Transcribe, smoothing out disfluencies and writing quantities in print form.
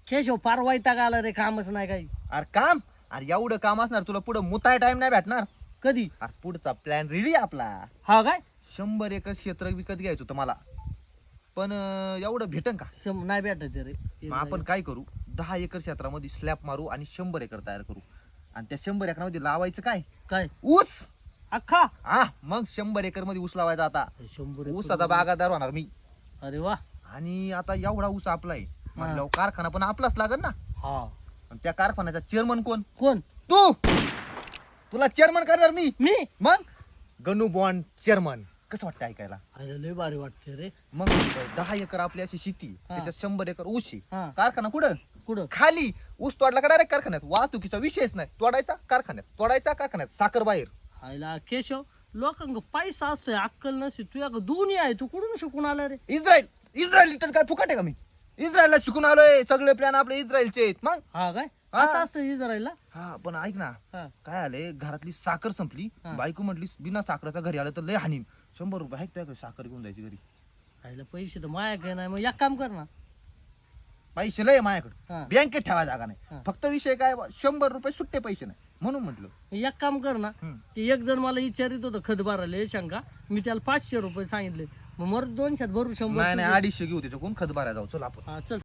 केशव पार वैताग आला रे, कामच नाही काही. अरे काम, अरे एवढं काम असणार तुला पुढे मुताय टाइम नाही भेटणार. कधी? अरे पुढचा प्लॅन रेडी आपला. हा काय? 100 एकर क्षेत्र विकत घ्यायचं होतं मला, पण एवढं भेटन का? नाही भेटत रे. मग आपण काय करू, 10 एकर क्षेत्रामध्ये स्लॅब मारू आणि 100 एकर तयार करू. आणि त्या 100 एकरामध्ये लावायचं काय? काय? ऊस. अख्खा? हा, मग 100 एकर मध्ये ऊस लावायचा. आता 100 ऊसाचा बागायतदार होणार मी. अरे वा. आणि आता एवढा ऊस आपला आहे म्हटल्यावर कारखाना पण आपलाच लागेल ना. हा. आणि त्या कारखान्याचा चेअरमन कोण? कोण? तू. तुला चेअरमन करणार मी. मग गणू बॉन्ड चेअरमन. कसं वाटतं ऐकायला? अरे लय भारी वाटते रे. मग 10 एकर आपली अशी शेती, त्याच्यात 100 एकर ऊस आहे. हा. कारखाना कुठं? कुठं? खाली. ऊस तोडला का डायरेक्ट कारखान्यात. वाहतुकीचा विषयच नाही. तोडायचा कारखान्यात, तोडायचा कारखान्यात, साखर बाहेर. आयला केशव, लोकांक पैसा असतोय, अक्कल नसते. तुझ्या दोन्ही आहे, तू कुठून शिकून आला रे? इस्रायल तर काय फुकट आहे का मी? इस्रायलला शिकून आलोय. सगळे प्लॅन आपले इस्रायलचे आहेत. मग हा काय? हा. असं असतं इस्रायलला? हा, पण ऐक ना, हा. काय आले, घरातली साखर संपली. बायको म्हटली बिना साखरेचा घरी आलं तर लय हानी. 100 रुपये आहेत तुझ्याकडे, साखर घेऊन जायची घरी. आयला पैसे तर माया काय नाही, मग एक काम कर ना. पैसे लय माझ्याकडे, हा. बँकेत ठेवा जागा नाही. हा. फक्त विषय काय, 100 रुपये सुट्टे पैसे नाही म्हणून म्हटलं. एक काम कर ना. ते एक जण मला विचारित होतं खत भरायला शंका, मी त्याला 500 रुपये सांगितले. मग 200 भरू 100. नाही 250 घेऊ त्याच्याकडून, खत भरायला जाऊ. चल आपण. हा चल.